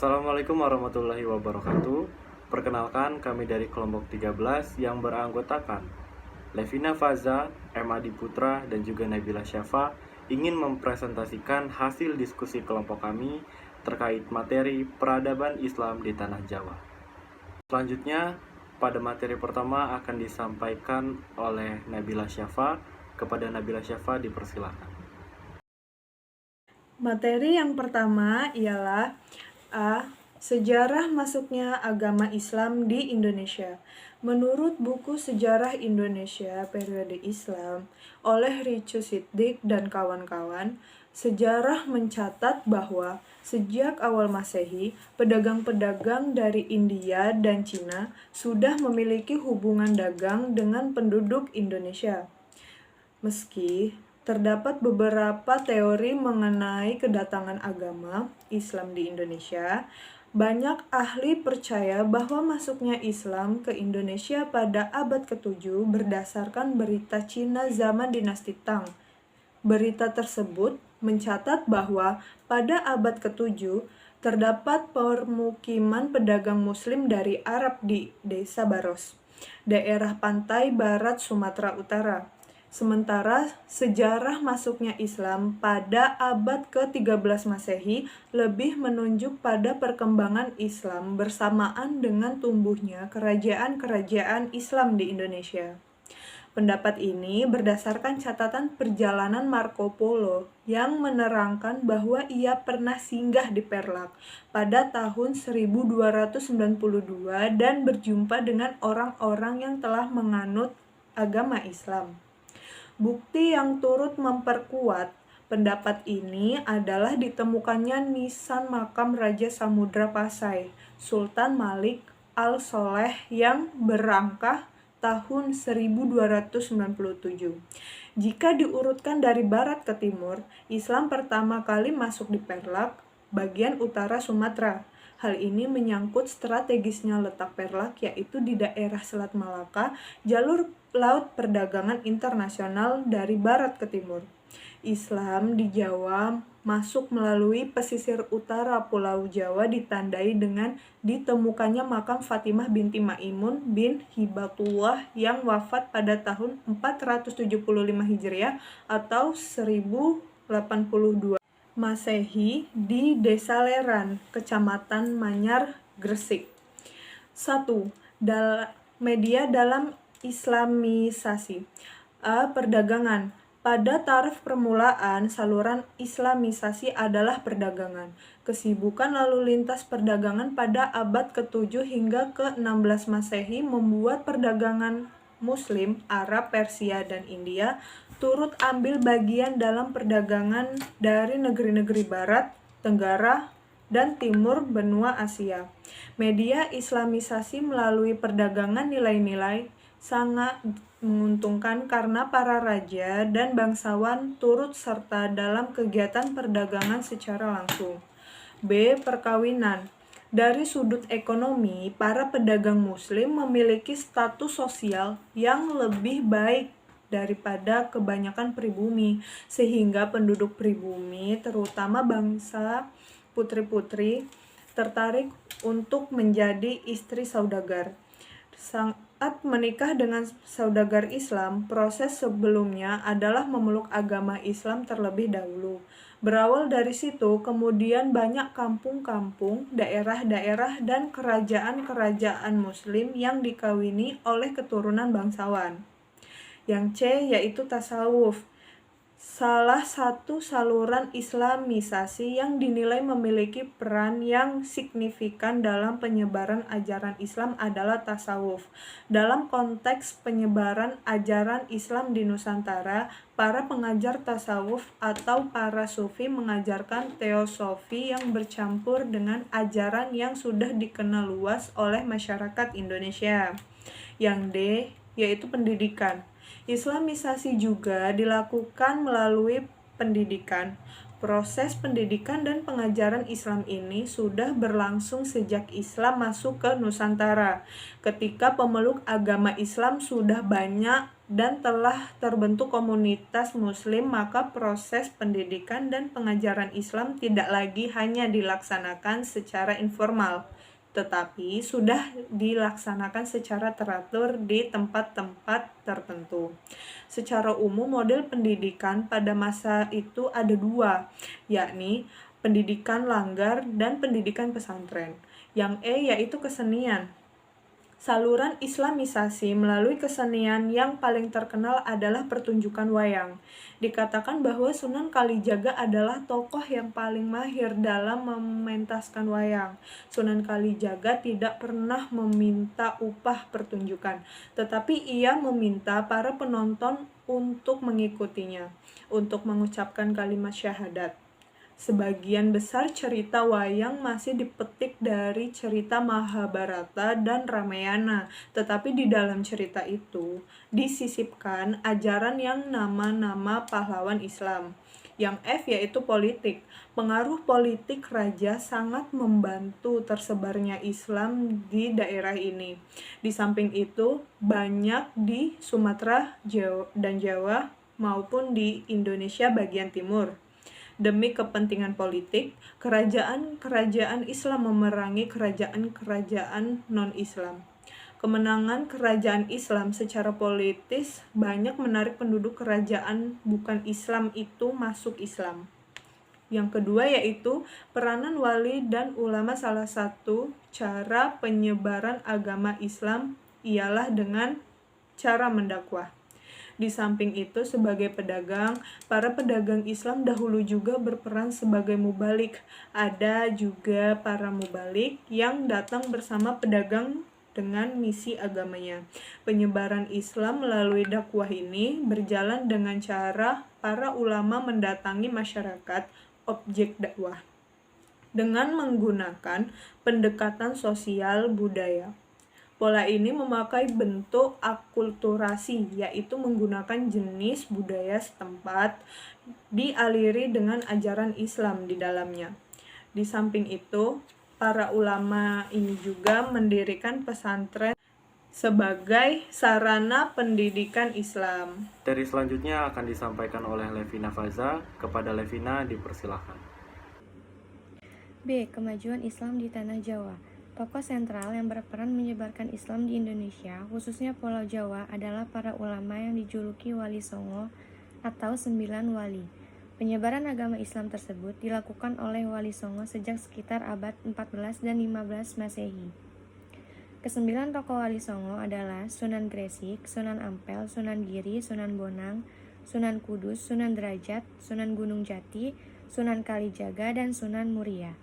Assalamualaikum warahmatullahi wabarakatuh. Perkenalkan, kami dari kelompok 13 yang beranggotakan Levina Faza, M. Adi Putra, dan juga Nabila Syafa ingin mempresentasikan hasil diskusi kelompok kami terkait materi peradaban Islam di Tanah Jawa. Selanjutnya, pada materi pertama akan disampaikan oleh Nabila Syafa. Kepada Nabila Syafa dipersilakan. Materi yang pertama ialah sejarah masuknya agama Islam di Indonesia. Menurut buku Sejarah Indonesia Periode Islam oleh Ricu Siddiq dan kawan-kawan, sejarah mencatat bahwa sejak awal Masehi, pedagang-pedagang dari India dan Cina sudah memiliki hubungan dagang dengan penduduk Indonesia. Meski terdapat beberapa teori mengenai kedatangan agama Islam di Indonesia, banyak ahli percaya bahwa masuknya Islam ke Indonesia pada abad ke-7 berdasarkan berita Cina zaman dinasti Tang. Berita tersebut mencatat bahwa pada abad ke-7 terdapat permukiman pedagang muslim dari Arab di Desa Baros, daerah pantai barat Sumatera Utara. Sementara sejarah masuknya Islam pada abad ke-13 Masehi lebih menunjuk pada perkembangan Islam bersamaan dengan tumbuhnya kerajaan-kerajaan Islam di Indonesia. Pendapat ini berdasarkan catatan perjalanan Marco Polo yang menerangkan bahwa ia pernah singgah di Perlak pada tahun 1292 dan berjumpa dengan orang-orang yang telah menganut agama Islam. Bukti yang turut memperkuat pendapat ini adalah ditemukannya nisan makam Raja Samudra Pasai, Sultan Malik al-Soleh yang berangkah tahun 1297. Jika diurutkan dari barat ke timur, Islam pertama kali masuk di Perlak, bagian utara Sumatera. Hal ini menyangkut strategisnya letak Perlak, yaitu di daerah Selat Malaka, jalur laut perdagangan internasional dari barat ke timur. Islam di Jawa masuk melalui pesisir utara Pulau Jawa ditandai dengan ditemukannya makam Fatimah binti Maimun bin Hibatullah yang wafat pada tahun 475 Hijriah atau 1082 Masehi di Desa Leran, Kecamatan Manyar, Gresik. 1. Media dalam Islamisasi. Perdagangan. Pada taraf permulaan, saluran Islamisasi adalah perdagangan. Kesibukan lalu lintas perdagangan pada abad ke-7 hingga ke-16 Masehi membuat perdagangan Muslim, Arab, Persia, dan India turut ambil bagian dalam perdagangan dari negeri-negeri Barat, Tenggara, dan Timur benua Asia. Media Islamisasi melalui perdagangan nilai-nilai sangat menguntungkan karena para raja dan bangsawan turut serta dalam kegiatan perdagangan secara langsung. B. Perkawinan. Dari sudut ekonomi, para pedagang muslim memiliki status sosial yang lebih baik daripada kebanyakan pribumi, sehingga penduduk pribumi, terutama bangsa putri-putri, tertarik untuk menjadi istri saudagar. Saat menikah dengan saudagar Islam, proses sebelumnya adalah memeluk agama Islam terlebih dahulu. Berawal dari situ, kemudian banyak kampung-kampung, daerah-daerah, dan kerajaan-kerajaan Muslim yang dikawini oleh keturunan bangsawan. Yang C yaitu tasawuf, salah satu saluran Islamisasi yang dinilai memiliki peran yang signifikan dalam penyebaran ajaran Islam adalah tasawuf. Dalam konteks penyebaran ajaran Islam di Nusantara, para pengajar tasawuf atau para sufi mengajarkan teosofi yang bercampur dengan ajaran yang sudah dikenal luas oleh masyarakat Indonesia. Yang D yaitu pendidikan. Islamisasi juga dilakukan melalui pendidikan. Proses pendidikan dan pengajaran Islam ini sudah berlangsung sejak Islam masuk ke Nusantara. Ketika pemeluk agama Islam sudah banyak dan telah terbentuk komunitas Muslim, maka proses pendidikan dan pengajaran Islam tidak lagi hanya dilaksanakan secara informal, tetapi sudah dilaksanakan secara teratur di tempat-tempat tertentu. Secara umum, model pendidikan pada masa itu ada dua, yakni pendidikan langgar dan pendidikan pesantren. Yang yaitu kesenian. Saluran Islamisasi melalui kesenian yang paling terkenal adalah pertunjukan wayang. Dikatakan bahwa Sunan Kalijaga adalah tokoh yang paling mahir dalam mementaskan wayang. Sunan Kalijaga tidak pernah meminta upah pertunjukan, tetapi ia meminta para penonton untuk mengikutinya, untuk mengucapkan kalimat syahadat. Sebagian besar cerita wayang masih dipetik dari cerita Mahabharata dan Ramayana, tetapi di dalam cerita itu disisipkan ajaran yang nama-nama pahlawan Islam. Yang F yaitu politik. Pengaruh politik raja sangat membantu tersebarnya Islam di daerah ini. Di samping itu, banyak di Sumatera dan Jawa maupun di Indonesia bagian timur. Demi kepentingan politik, kerajaan-kerajaan Islam memerangi kerajaan-kerajaan non-Islam. Kemenangan kerajaan Islam secara politis banyak menarik penduduk kerajaan bukan Islam itu masuk Islam. Yang kedua yaitu peranan wali dan ulama. Salah satu cara penyebaran agama Islam ialah dengan cara mendakwah. Di samping itu, sebagai pedagang, para pedagang Islam dahulu juga berperan sebagai mubalik. Ada juga para mubalik yang datang bersama pedagang dengan misi agamanya. Penyebaran Islam melalui dakwah ini berjalan dengan cara para ulama mendatangi masyarakat objek dakwah dengan menggunakan pendekatan sosial budaya. Pola ini memakai bentuk akulturasi, yaitu menggunakan jenis budaya setempat dialiri dengan ajaran Islam di dalamnya. Di samping itu, para ulama ini juga mendirikan pesantren sebagai sarana pendidikan Islam. Materi selanjutnya akan disampaikan oleh Levina Faza. Kepada Levina dipersilahkan. B. Kemajuan Islam di Tanah Jawa. Tokoh sentral yang berperan menyebarkan Islam di Indonesia, khususnya Pulau Jawa, adalah para ulama yang dijuluki Wali Songo atau 9 wali. Penyebaran agama Islam tersebut dilakukan oleh Wali Songo sejak sekitar abad 14 dan 15 Masehi. Kesembilan tokoh Wali Songo adalah Sunan Gresik, Sunan Ampel, Sunan Giri, Sunan Bonang, Sunan Kudus, Sunan Derajat, Sunan Gunung Jati, Sunan Kalijaga, dan Sunan Muria.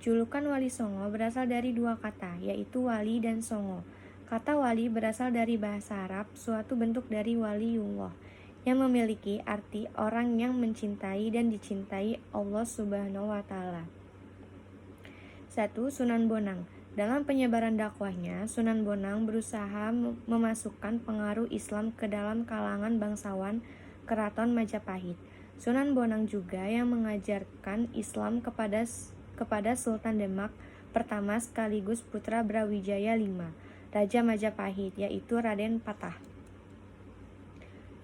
Julukan Wali Songo berasal dari dua kata, yaitu wali dan songo. Kata wali berasal dari bahasa Arab, suatu bentuk dari waliullah, yang memiliki arti orang yang mencintai dan dicintai Allah Subhanahu wa Ta'ala. 1. Sunan Bonang. Dalam penyebaran dakwahnya, Sunan Bonang berusaha memasukkan pengaruh Islam ke dalam kalangan bangsawan Keraton Majapahit. Sunan Bonang juga yang mengajarkan Islam kepada Sultan Demak pertama sekaligus putra Brawijaya V, Raja Majapahit, yaitu Raden Patah.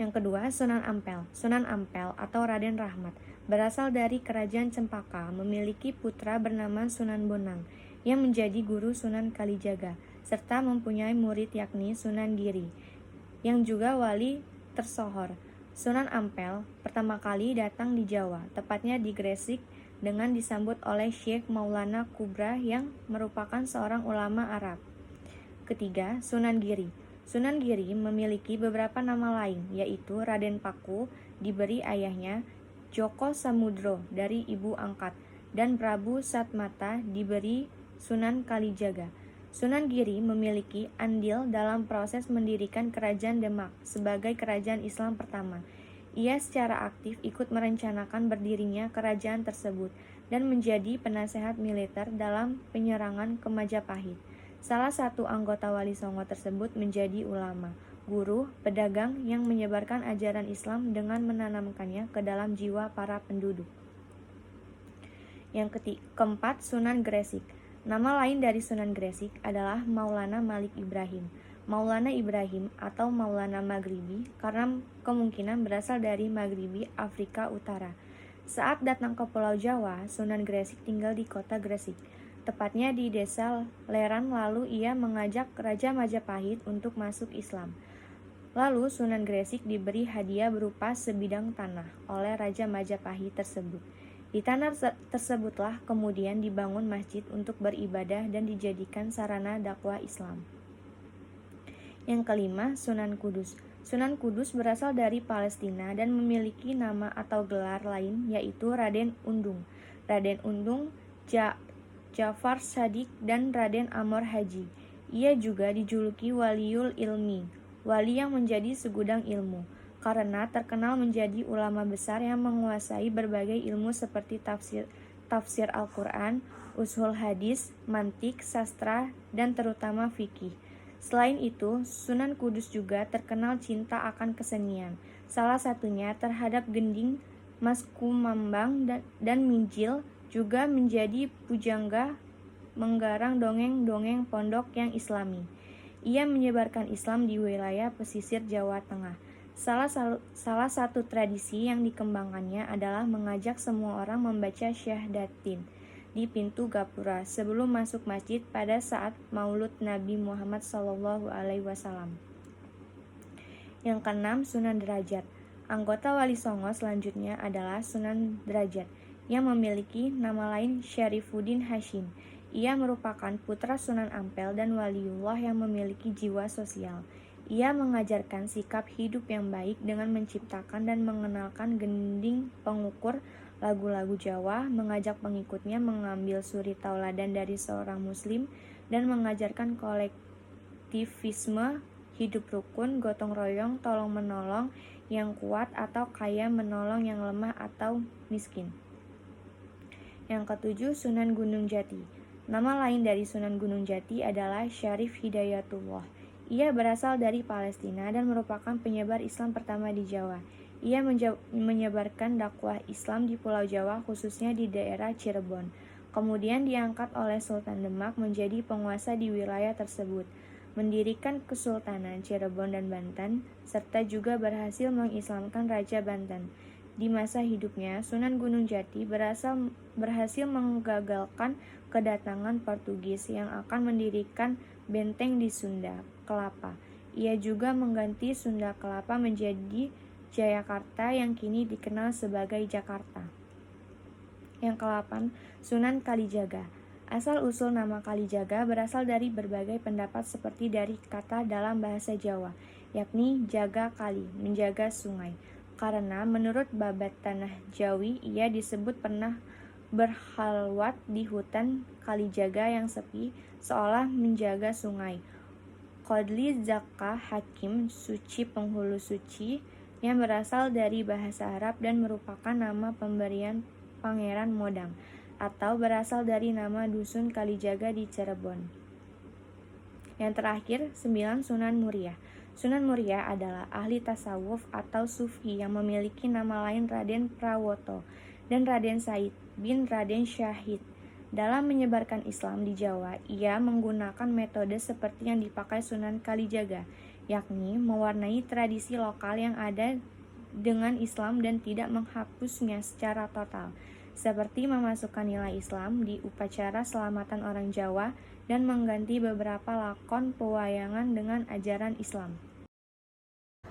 Yang kedua, Sunan Ampel. Sunan Ampel atau Raden Rahmat berasal dari Kerajaan Cempaka, memiliki putra bernama Sunan Bonang yang menjadi guru Sunan Kalijaga, serta mempunyai murid yakni Sunan Giri, yang juga wali tersohor. Sunan Ampel pertama kali datang di Jawa, tepatnya di Gresik, dengan disambut oleh Syekh Maulana Kubra yang merupakan seorang ulama Arab. Ketiga, Sunan Giri. Sunan Giri memiliki beberapa nama lain, yaitu Raden Paku diberi ayahnya, Joko Samudro dari ibu angkat, dan Prabu Satmata diberi Sunan Kalijaga. Sunan Giri memiliki andil dalam proses mendirikan Kerajaan Demak sebagai kerajaan Islam pertama. Ia secara aktif ikut merencanakan berdirinya kerajaan tersebut dan menjadi penasehat militer dalam penyerangan ke Majapahit. Salah satu anggota Wali Songo tersebut menjadi ulama, guru, pedagang yang menyebarkan ajaran Islam dengan menanamkannya ke dalam jiwa para penduduk. Keempat, Sunan Gresik. Nama lain dari Sunan Gresik adalah Maulana Malik Ibrahim. Maulana Ibrahim atau Maulana Maghribi karena kemungkinan berasal dari Maghribi, Afrika Utara. Saat datang ke Pulau Jawa, Sunan Gresik tinggal di kota Gresik, tepatnya di desa Leran. Lalu ia mengajak Raja Majapahit untuk masuk Islam. Lalu Sunan Gresik diberi hadiah berupa sebidang tanah oleh Raja Majapahit tersebut. Di tanah tersebutlah kemudian dibangun masjid untuk beribadah dan dijadikan sarana dakwah Islam. Yang kelima, Sunan Kudus. Sunan Kudus berasal dari Palestina dan memiliki nama atau gelar lain yaitu Raden Undung, Raden Undung, Jafar Shadiq, dan Raden Amor Haji. Ia juga dijuluki Waliul Ilmi, wali yang menjadi segudang ilmu, karena terkenal menjadi ulama besar yang menguasai berbagai ilmu seperti tafsir Al-Quran, ushul hadis, mantik, sastra, dan terutama fikih. Selain itu, Sunan Kudus juga terkenal cinta akan kesenian, salah satunya terhadap gending, mas kumambang, dan minjil, juga menjadi pujangga menggarang dongeng-dongeng pondok yang islami. Ia menyebarkan Islam di wilayah pesisir Jawa Tengah. Salah satu tradisi yang dikembangkannya adalah mengajak semua orang membaca syahdatin di pintu gapura sebelum masuk masjid pada saat Maulud Nabi Muhammad SAW. Yang keenam, Sunan Derajat. Anggota Wali Songo selanjutnya adalah Sunan Derajat yang memiliki nama lain Syarifuddin Hashim. Ia merupakan putra Sunan Ampel dan waliullah yang memiliki jiwa sosial. Ia mengajarkan sikap hidup yang baik dengan menciptakan dan mengenalkan gending pengukur lagu-lagu Jawa, mengajak pengikutnya mengambil suri tauladan dari seorang muslim, dan mengajarkan kolektivisme, hidup rukun, gotong royong, tolong menolong yang kuat atau kaya menolong yang lemah atau miskin. Yang ketujuh, Sunan Gunung Jati. Nama lain dari Sunan Gunung Jati adalah Syarif Hidayatullah. Ia berasal dari Palestina dan merupakan penyebar Islam pertama di Jawa. Ia menyebarkan dakwah Islam di Pulau Jawa, khususnya di daerah Cirebon. Kemudian diangkat oleh Sultan Demak menjadi penguasa di wilayah tersebut, mendirikan Kesultanan Cirebon dan Banten, serta juga berhasil mengislamkan Raja Banten. Di masa hidupnya, Sunan Gunung Jati berhasil menggagalkan kedatangan Portugis yang akan mendirikan benteng di Sunda Kelapa. Ia juga mengganti Sunda Kelapa menjadi Jayakarta yang kini dikenal sebagai Jakarta. Yang ke-8, Sunan Kalijaga. Asal-usul nama Kalijaga berasal dari berbagai pendapat seperti dari kata dalam bahasa Jawa, yakni jaga kali, menjaga sungai. Karena menurut babat tanah Jawi, ia disebut pernah berhalwat di hutan Kalijaga yang sepi, seolah menjaga sungai. Qadli Zakka Hakim, suci penghulu suci, yang berasal dari bahasa Arab dan merupakan nama pemberian Pangeran Modang, atau berasal dari nama dusun Kalijaga di Cirebon. Yang terakhir, 9, Sunan Muria. Sunan Muria adalah ahli tasawuf atau sufi yang memiliki nama lain Raden Prawoto dan Raden Said bin Raden Syahid. Dalam menyebarkan Islam di Jawa, ia menggunakan metode seperti yang dipakai Sunan Kalijaga, yakni mewarnai tradisi lokal yang ada dengan Islam dan tidak menghapusnya secara total, seperti memasukkan nilai Islam di upacara selamatan orang Jawa dan mengganti beberapa lakon pewayangan dengan ajaran Islam.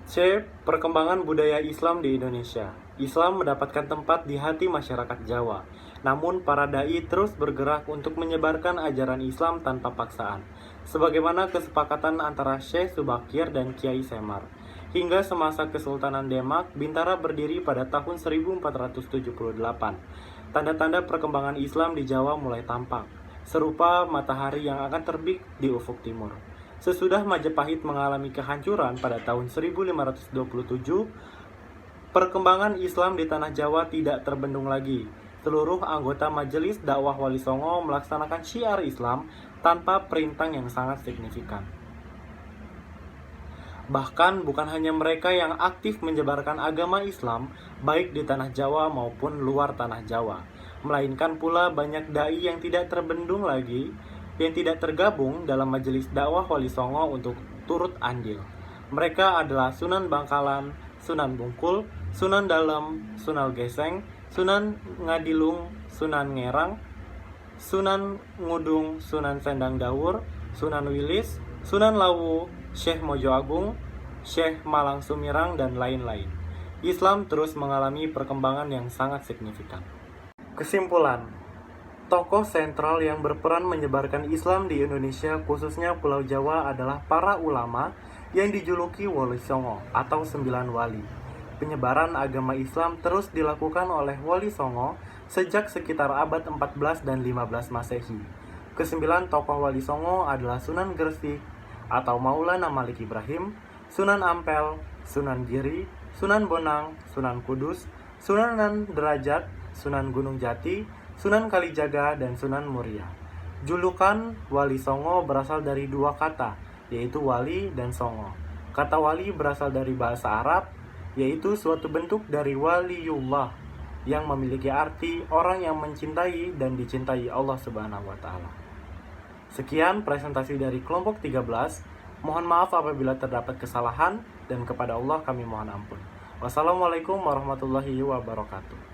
C. Perkembangan budaya Islam di Indonesia. Islam mendapatkan tempat di hati masyarakat Jawa. Namun para dai terus bergerak untuk menyebarkan ajaran Islam tanpa paksaan, sebagaimana kesepakatan antara Syekh Subakir dan Kiai Semar. Hingga semasa Kesultanan Demak, Bintara berdiri pada tahun 1478. Tanda-tanda perkembangan Islam di Jawa mulai tampak, serupa matahari yang akan terbit di ufuk timur. Sesudah Majapahit mengalami kehancuran pada tahun 1527, perkembangan Islam di tanah Jawa tidak terbendung lagi. Seluruh anggota Majelis Dakwah Wali Songo melaksanakan syiar Islam tanpa perintah yang sangat signifikan. Bahkan bukan hanya mereka yang aktif menyebarkan agama Islam, baik di tanah Jawa maupun luar tanah Jawa. melainkan pula banyak dai yang tidak terbendung lagi, yang tidak tergabung dalam majelis dakwah Wali Songo untuk turut andil. Mereka adalah Sunan Bangkalan, Sunan Bungkul, Sunan Dalem, Sunan Geseng, Sunan Ngadilung, Sunan Ngerang, Sunan Ngudung, Sunan Sendang Dawur, Sunan Wilis, Sunan Lawu, Syekh Mojo Agung, Syekh Malang Sumirang, dan lain-lain. Islam terus mengalami perkembangan yang sangat signifikan. Kesimpulan, tokoh sentral yang berperan menyebarkan Islam di Indonesia, khususnya Pulau Jawa, adalah para ulama yang dijuluki Wali Songo atau 9 wali. Penyebaran agama Islam terus dilakukan oleh Wali Songo sejak sekitar abad 14 dan 15 Masehi. Kesembilan tokoh Wali Songo adalah Sunan Gresik atau Maulana Malik Ibrahim, Sunan Ampel, Sunan Giri, Sunan Bonang, Sunan Kudus, Sunan Derajat, Sunan Gunung Jati, Sunan Kalijaga, dan Sunan Muria. Julukan Wali Songo berasal dari dua kata, yaitu wali dan songo. Kata wali berasal dari bahasa Arab, yaitu suatu bentuk dari waliullah yang memiliki arti orang yang mencintai dan dicintai Allah Subhanahu wa Ta'ala. Sekian presentasi dari kelompok 13. Mohon maaf apabila terdapat kesalahan, dan kepada Allah kami mohon ampun. Wassalamualaikum warahmatullahi wabarakatuh.